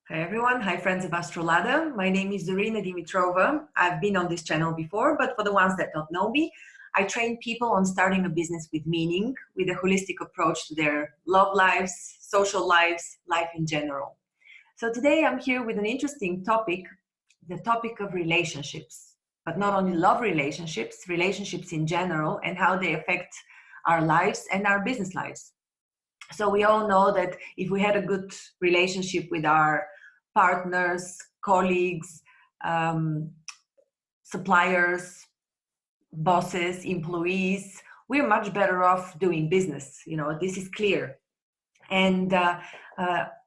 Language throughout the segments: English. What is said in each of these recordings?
Hi everyone, hi friends of Astrolada. My name is Zarina Dimitrova. I've been on this channel before, but for the ones that don't know me, I train people on starting a business with meaning, with a holistic approach to their love lives, social lives, life in general. So today I'm here with an interesting topic, the topic of relationships, but not only love relationships, relationships in general, and how they affect our lives and our business lives. So we all know that if we had a good relationship with our partners, colleagues, suppliers, bosses, employees, we're much better off doing business. You know, this is clear. And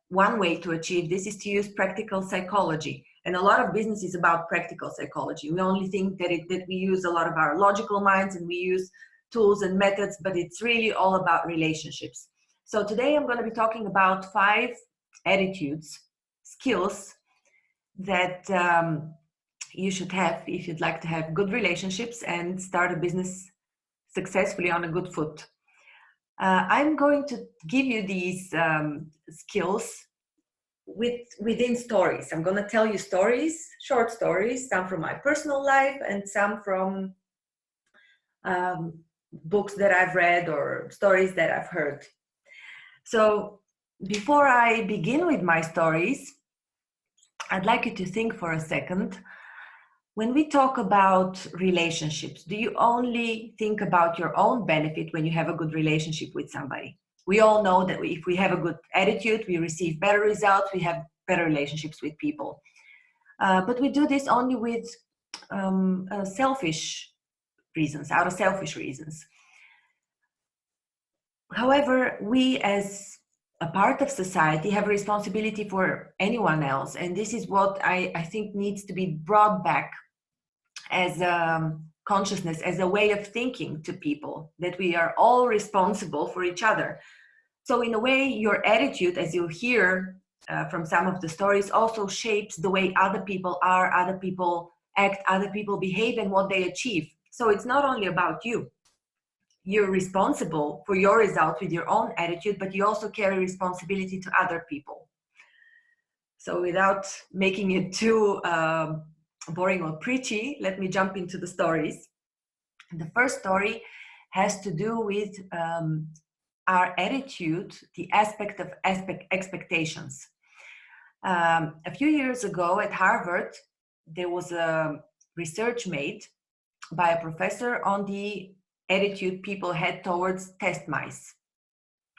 one way to achieve this is to use practical psychology. And a lot of business is about practical psychology. We only think that we use a lot of our logical minds and we use tools and methods, but it's really all about relationships. So today I'm going to be talking about 5 attitudes, skills that you should have if you'd like to have good relationships and start a business successfully on a good foot. I'm going to give you these skills within stories. I'm going to tell you stories, short stories, some from my personal life and some from books that I've read or stories that I've heard. So before I begin with my stories, I'd like you to think for a second. When we talk about relationships, do you only think about your own benefit when you have a good relationship with somebody? We all know that if we have a good attitude, we receive better results, we have better relationships with people. But we do this only with selfish reasons, out of selfish reasons. However, we as a part of society have a responsibility for anyone else. And this is what I think needs to be brought back as a consciousness, as a way of thinking to people, that we are all responsible for each other. So in a way, your attitude, as you'll hear from some of the stories, also shapes the way other people are, other people act, other people behave, and what they achieve. So it's not only about you. You're responsible for your results with your own attitude, but you also carry responsibility to other people. So without making it too boring or preachy, let me jump into the stories. The first story has to do with our attitude, the aspect of expectations. A few years ago at Harvard, there was a research made by a professor on the attitude people had towards test mice.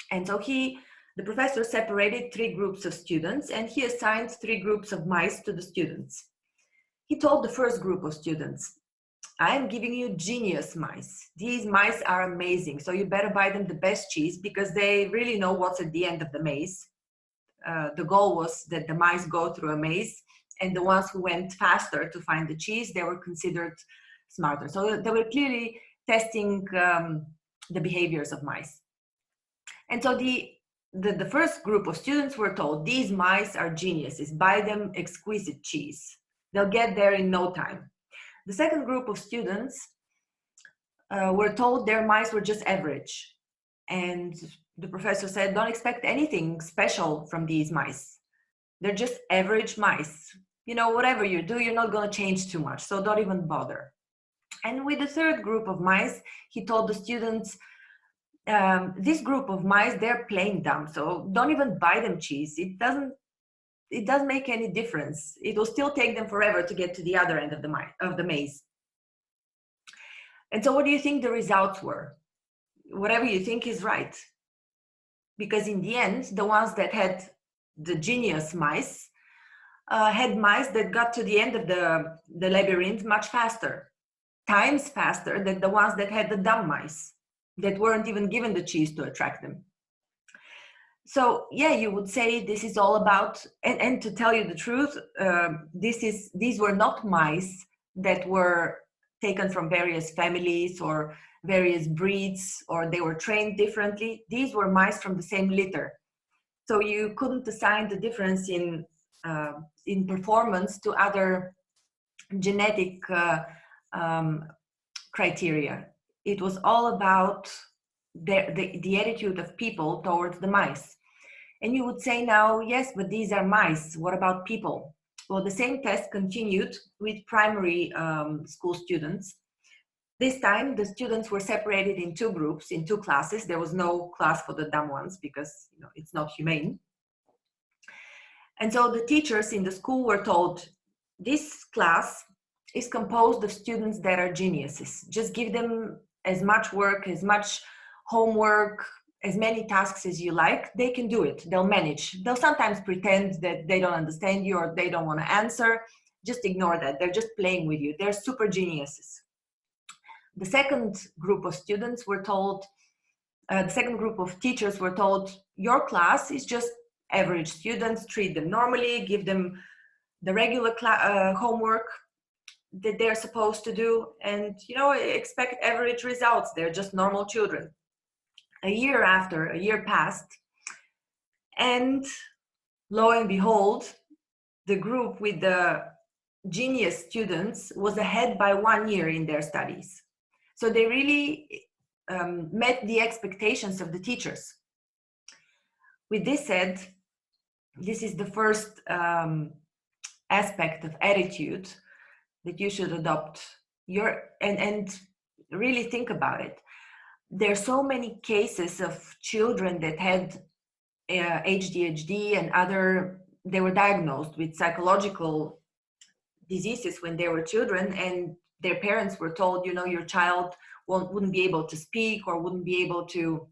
And so the professor separated 3 groups of students and he assigned 3 groups of mice to the students. He told the first group of students, I am giving you genius mice. These mice are amazing, so you better buy them the best cheese because they really know what's at the end of the maze. The goal was that the mice go through a maze, and the ones who went faster to find the cheese, they were considered smarter. So they were clearly testing the behaviors of mice. And so the first group of students were told, these mice are geniuses, buy them exquisite cheese. They'll get there in no time. The second group of students were told their mice were just average. And the professor said, don't expect anything special from these mice. They're just average mice. You know, whatever you do, you're not going to change too much, so don't even bother. And with the third group of mice, he told the students, this group of mice, they're playing dumb, so don't even buy them cheese. It doesn't make any difference. It will still take them forever to get to the other end of the maze. And so what do you think the results were? Whatever you think is right. Because in the end, the ones that had the genius mice had mice that got to the end of the labyrinth much faster. Times faster than the ones that had the dumb mice that weren't even given the cheese to attract them. So yeah, you would say this is all about, and to tell you the truth, these were not mice that were taken from various families or various breeds, or they were trained differently. These were mice from the same litter. So you couldn't assign the difference in performance to other genetic criteria. It was all about the attitude of people towards the mice. And you would say now, yes, but these are mice. What about people? Well, the same test continued with primary school students. This time, the students were separated in two groups, in two classes. There was no class for the dumb ones because it's not humane. And so the teachers in the school were told, this class is composed of students that are geniuses. Just give them as much work, as much homework, as many tasks as you like. They can do it. They'll manage. They'll sometimes pretend that they don't understand you or they don't want to answer. Just ignore that. They're just playing with you. They're super geniuses. The second group of students were told, the second group of teachers were told, your class is just average students. Treat them normally. Give them the regular homework that they're supposed to do, and expect average results. They're just normal children. A year passed, and lo and behold, the group with the genius students was ahead by 1 year in their studies. So they really met the expectations of the teachers. With this said, this is the first aspect of attitude that you should adopt and really think about it. There are so many cases of children that had ADHD and they were diagnosed with psychological diseases when they were children, and their parents were told, your child wouldn't be able to speak or wouldn't be able to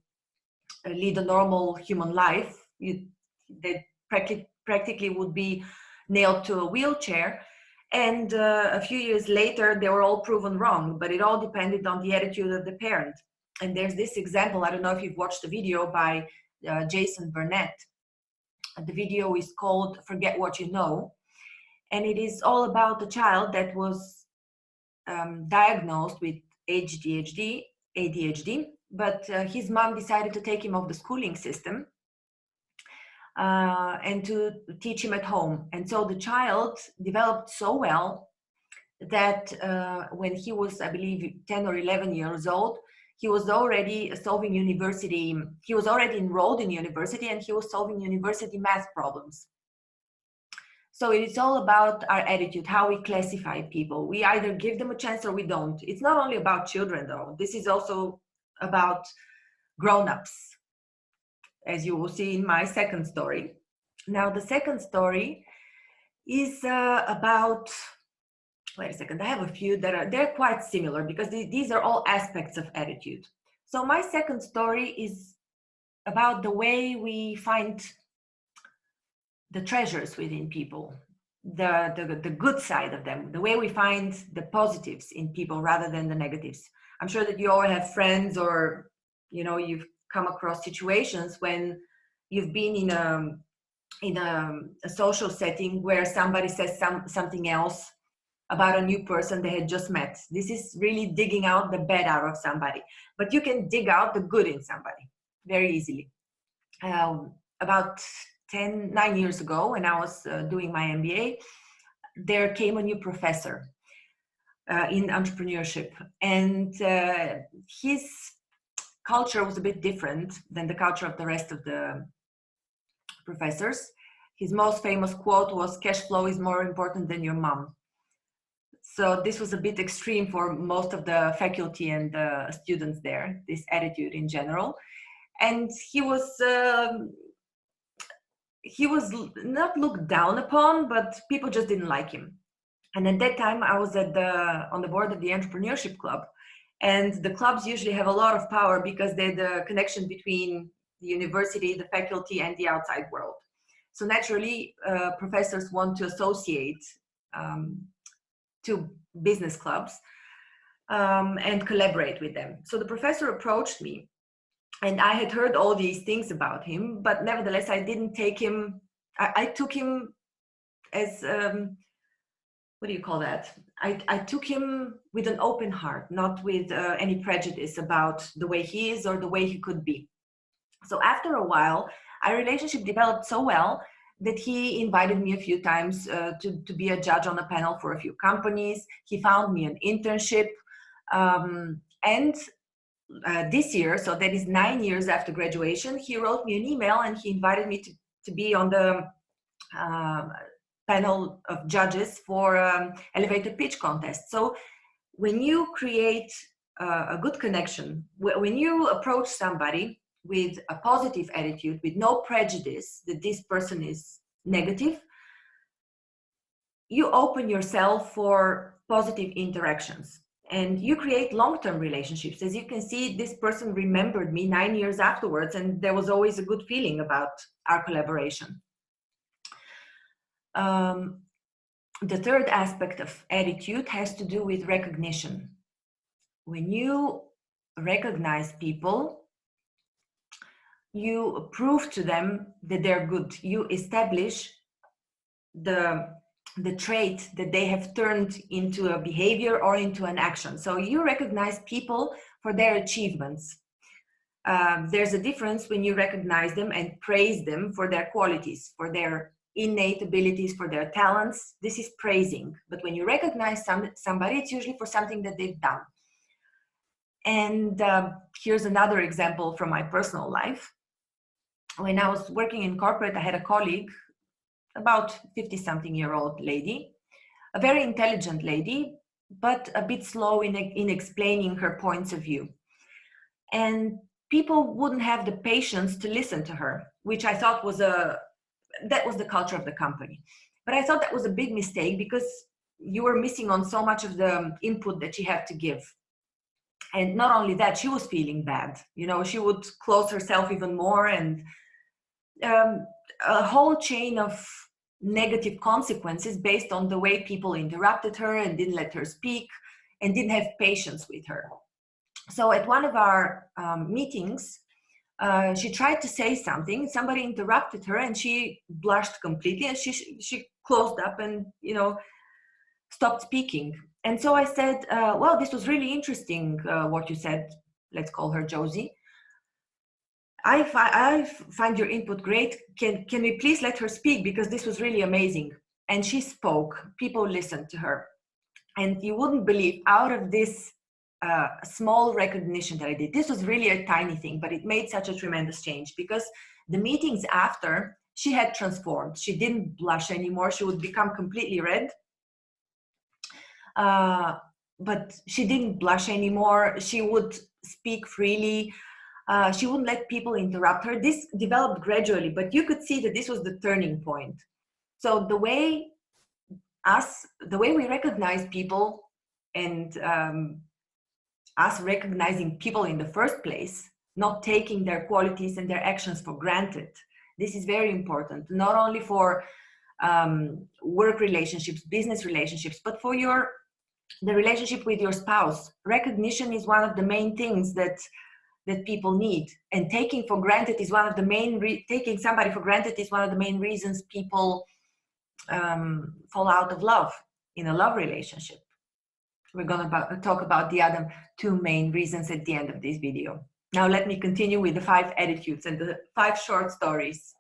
lead a normal human life. They practically would be nailed to a wheelchair. And a few years later, they were all proven wrong, but it all depended on the attitude of the parent. And there's this example, I don't know if you've watched the video by Jason Burnett. The video is called Forget What You Know. And it is all about a child that was diagnosed with ADHD, but his mom decided to take him off the schooling system and to teach him at home. And so the child developed so well that when he was, I believe, 10 or 11 years old, he was already solving university. He was already enrolled in university, and he was solving university math problems. So it's all about our attitude, how we classify people. We either give them a chance or we don't. It's not only about children, though. This is also about grown-ups, as you will see in my second story. Now, the second story is about, wait a second, I have a few they're quite similar because these are all aspects of attitude. So my second story is about the way we find the treasures within people, the good side of them, the way we find the positives in people rather than the negatives. I'm sure that you all have friends, or you've come across situations when you've been in a social setting where somebody says something else about a new person they had just met. This is really digging out the bad out of somebody, but you can dig out the good in somebody very easily. About 9 years ago, when I was doing my MBA, there came a new professor in entrepreneurship, and his culture was a bit different than the culture of the rest of the professors. His most famous quote was, "Cash flow is more important than your mom." So this was a bit extreme for most of the faculty and the students there, this attitude in general. And he was not looked down upon, but people just didn't like him. And at that time, I was on the board of the entrepreneurship club. And the clubs usually have a lot of power because they're the connection between the university, the faculty, and the outside world. So naturally, professors want to associate to business clubs and collaborate with them. So the professor approached me, and I had heard all these things about him, but nevertheless, I didn't take him. I took him as, what do you call that? I took him with an open heart, not with any prejudice about the way he is or the way he could be. So after a while, our relationship developed so well that he invited me a few times to be a judge on a panel for a few companies. He found me an internship. And this year, so that is 9 years after graduation, he wrote me an email and he invited me to be on the uh, panel of judges for elevator pitch contest. So when you create a good connection, when you approach somebody with a positive attitude, with no prejudice that this person is negative, you open yourself for positive interactions and you create long-term relationships. As you can see, this person remembered me 9 years afterwards, and there was always a good feeling about our collaboration. The third aspect of attitude has to do with recognition. When you recognize people, you prove to them that they're good. You establish the trait that they have turned into a behavior or into an action. So you recognize people for their achievements. There's a difference when you recognize them and praise them for their qualities, for their innate abilities, for their talents. This is praising. But when you recognize somebody, it's usually for something that they've done. And here's another example from my personal life. When I was working in corporate, I had a colleague, about 50-something-year-old lady, a very intelligent lady, but a bit slow in explaining her points of view. And people wouldn't have the patience to listen to her, which I thought was that was the culture of the company. But I thought that was a big mistake, because you were missing on so much of the input that she had to give. And not only that, she was feeling bad. You know, she would close herself even more, and a whole chain of negative consequences based on the way people interrupted her and didn't let her speak and didn't have patience with her. So at one of our meetings, she tried to say something, somebody interrupted her, and she blushed completely, and she closed up and, you know, stopped speaking. And so I said, well, this was really interesting, what you said. Let's call her Josie. I find your input great. Can we please let her speak, because this was really amazing. And she spoke. People listened to her. And you wouldn't believe, out of this small recognition that I did, this was really a tiny thing, but it made such a tremendous change, because the meetings after, she had transformed. She didn't blush anymore. She would become completely red. But she didn't blush anymore. She would speak freely. She wouldn't let people interrupt her. This developed gradually, but you could see that this was the turning point. So the way we recognize people, and us recognizing people in the first place, not taking their qualities and their actions for granted. This is very important, not only for work relationships, business relationships, but for the relationship with your spouse. Recognition is one of the main things that people need, and taking for granted is one of the main taking somebody for granted is one of the main reasons people fall out of love in a love relationship. We're going to talk about the other two main reasons at the end of this video. Now let me continue with the 5 attitudes and the 5 short stories.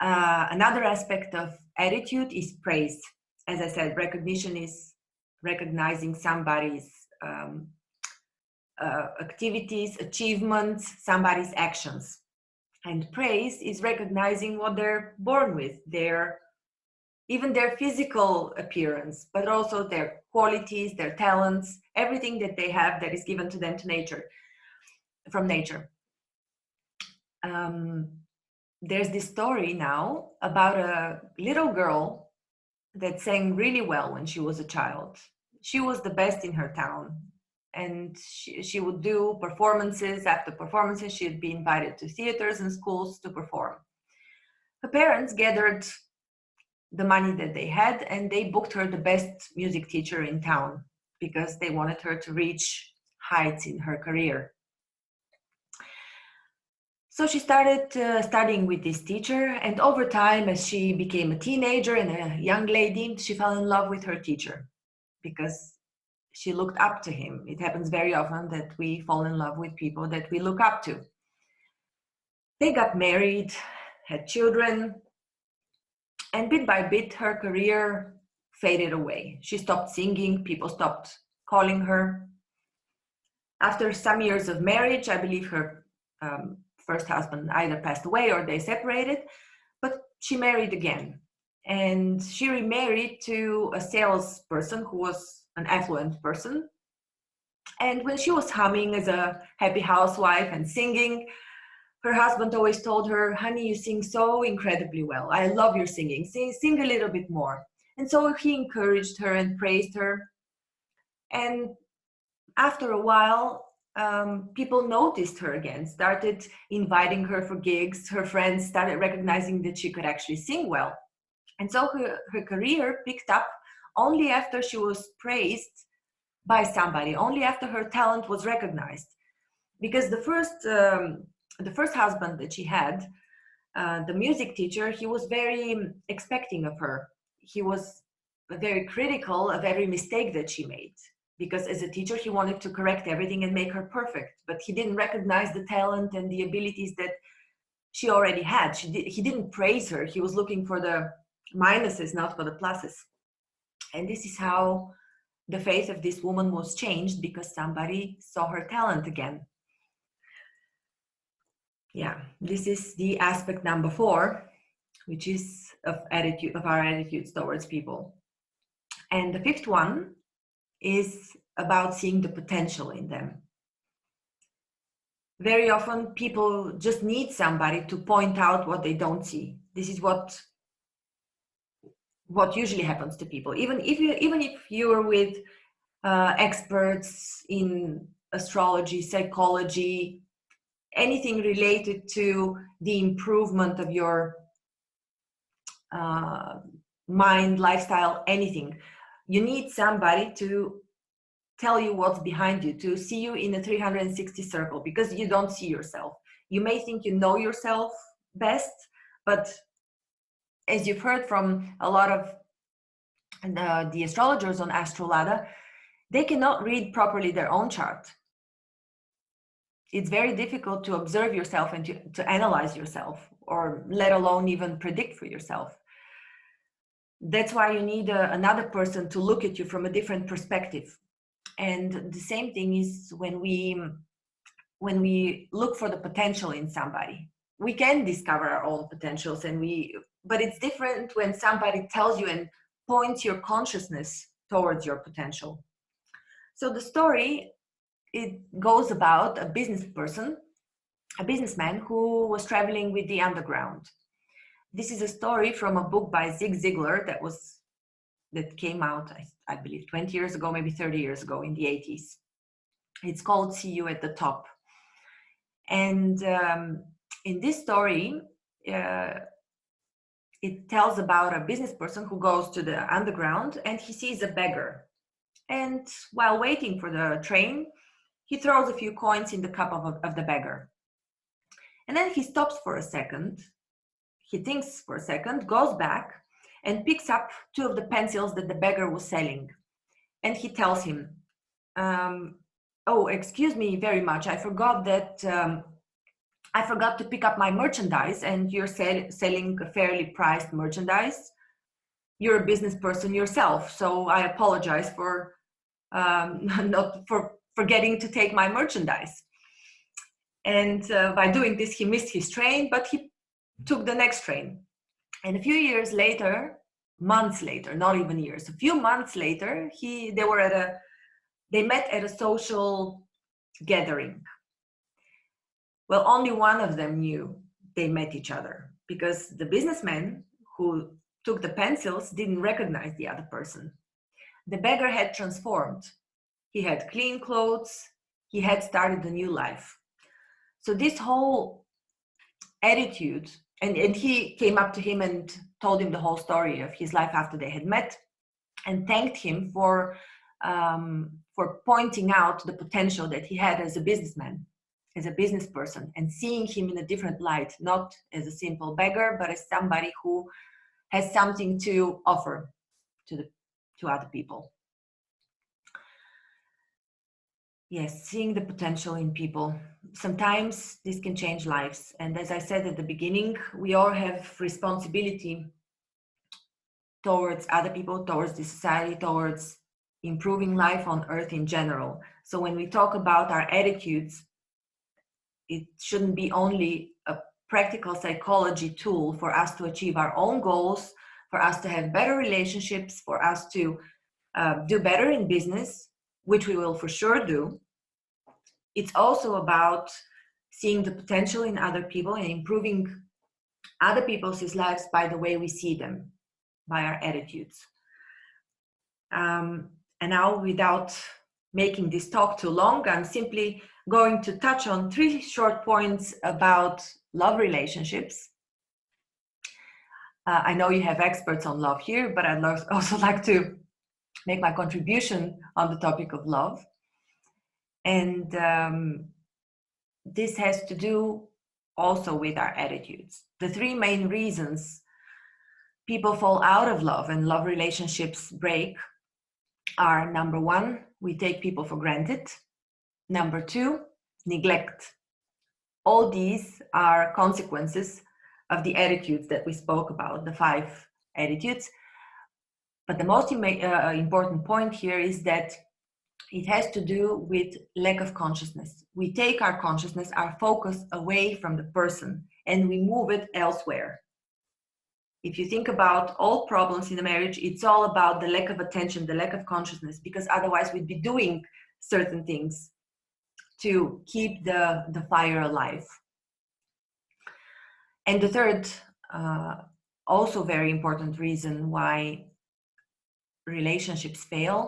Another aspect of attitude is praise. As I said, recognition is recognizing somebody's activities, achievements, somebody's actions. And praise is recognizing what they're born with, even their physical appearance, but also their qualities, their talents, everything that they have that is given to them from nature. There's this story now about a little girl that sang really well when she was a child. She was the best in her town, and she would do performances after performances. She'd be invited to theaters and schools to perform. Her parents gathered the money that they had, and they booked her the best music teacher in town, because they wanted her to reach heights in her career. So she started studying with this teacher, and over time, as she became a teenager and a young lady, she fell in love with her teacher, because she looked up to him. It happens very often that we fall in love with people that we look up to. They got married, had children, and bit by bit, her career faded away. She stopped singing, people stopped calling her. After some years of marriage, I believe her first husband either passed away or they separated, but she married again. And she remarried to a salesperson who was an affluent person. And when she was humming as a happy housewife and singing, her husband always told her, "Honey, you sing so incredibly well. I love your singing. Sing a little bit more." And so he encouraged her and praised her. And after a while, people noticed her again, started inviting her for gigs. Her friends started recognizing that she could actually sing well. And so her career picked up only after she was praised by somebody, only after her talent was recognized. Because the first husband that she had, the music teacher, he was very expecting of her. He was very critical of every mistake that she made, because as a teacher he wanted to correct everything and make her perfect, but he didn't recognize the talent and the abilities that she already had. He didn't praise her. He was looking for the minuses, not for the pluses. And this is how the faith of this woman was changed, because somebody saw her talent again. Yeah, this is the aspect number 4, which is of our attitudes towards people. And the 5th one is about seeing the potential in them. Very often people just need somebody to point out what they don't see. This is what usually happens to people. Even if you're with experts in astrology, psychology, anything related to the improvement of your mind, lifestyle, anything, you need somebody to tell you what's behind you, to see you in a 360 circle, because you don't see yourself. You may think you know yourself best, but as you've heard from a lot of the astrologers on Astrolada, they cannot read properly their own chart. It's very difficult to observe yourself and to analyze yourself, or let alone even predict for yourself. That's why you need another person to look at you from a different perspective. And the same thing is when we look for the potential in somebody. We can discover our own potentials, but it's different when somebody tells you and points your consciousness towards your potential. So the story, it goes about a businessman who was traveling with the underground. This is a story from a book by Zig Ziglar that came out, I believe, 20 years ago, maybe 30 years ago, in the 80s. It's called See You at the Top. And in this story, it tells about a business person who goes to the underground and he sees a beggar. And while waiting for the train, he throws a few coins in the cup of the beggar. And then he stops for a second. He thinks for a second, goes back, and picks up 2 of the pencils that the beggar was selling. And he tells him, "Oh, excuse me very much. I forgot to pick up my merchandise, and you're selling a fairly priced merchandise. You're a business person yourself, so I apologize for not for forgetting to take my merchandise." And by doing this, he missed his train, but he took the next train. And a few years later, months later, not even years, a few months later, they met at a social gathering. Well, only one of them knew they met each other, because the businessman who took the pencils didn't recognize the other person. The beggar had transformed. He had clean clothes. He had started a new life. So this whole attitude, and he came up to him and told him the whole story of his life after they had met, and thanked him for pointing out the potential that he had as a businessman, as a business person, and seeing him in a different light, not as a simple beggar, but as somebody who has something to offer to other people. Yes, seeing the potential in people. Sometimes this can change lives. And as I said at the beginning, we all have responsibility towards other people, towards the society, towards improving life on earth in general. So when we talk about our attitudes, It shouldn't be only a practical psychology tool for us to achieve our own goals, for us to have better relationships, for us to do better in business, which we will for sure do. It's also about seeing the potential in other people and improving other people's lives by the way we see them, by our attitudes. And now, without making this talk too long, I'm simply going to touch on 3 short points about love relationships. I know you have experts on love here, but I'd also like to make my contribution on the topic of love. And this has to do also with our attitudes. The 3 main reasons people fall out of love and love relationships break are: number 1, we take people for granted. Number 2, neglect. All these are consequences of the attitudes that we spoke about, the 5 attitudes. But the most important point here is that it has to do with lack of consciousness. We take our consciousness, our focus away from the person, and we move it elsewhere. If you think about all problems in a marriage, it's all about the lack of attention, the lack of consciousness, because otherwise we'd be doing certain things to keep the fire alive. And the third, also very important reason why relationships fail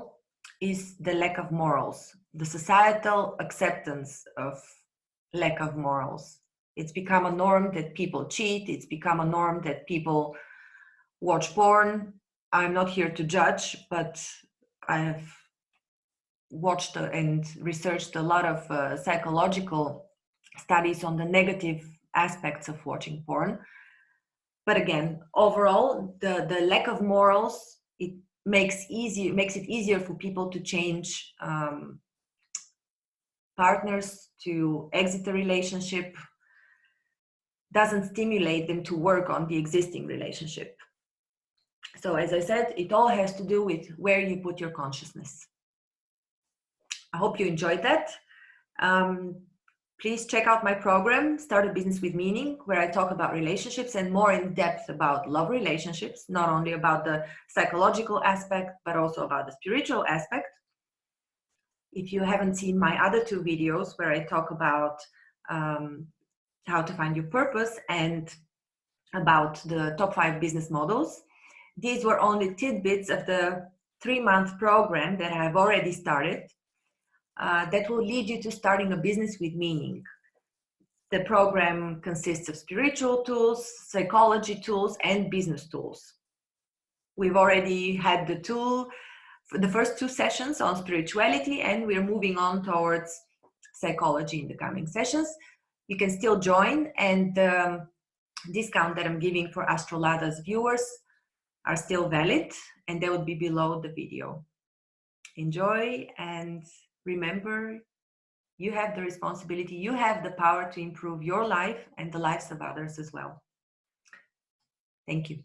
is the lack of morals, the societal acceptance of lack of morals. It's become a norm that people cheat. It's become a norm that people watch porn. I'm not here to judge, but I have watched and researched a lot of psychological studies on the negative aspects of watching porn. But again, overall, the lack of morals, it makes it easier for people to change partners, to exit the relationship, doesn't stimulate them to work on the existing relationship. So as I said, it all has to do with where you put your consciousness. I hope you enjoyed that. Please check out my program, Start a Business with Meaning, where I talk about relationships and more in depth about love relationships, not only about the psychological aspect, but also about the spiritual aspect. If you haven't seen my other 2 videos where I talk about how to find your purpose and about the top 5 business models, these were only tidbits of the 3-month program that I have already started that will lead you to starting a business with meaning. The program consists of spiritual tools, psychology tools, and business tools. We've already had the first 2 sessions on spirituality, and we're moving on towards psychology in the coming sessions. You can still join, and the discount that I'm giving for Astrolada's viewers are still valid, and they would be below the video. Enjoy, and remember, you have the responsibility, you have the power to improve your life and the lives of others as well. Thank you.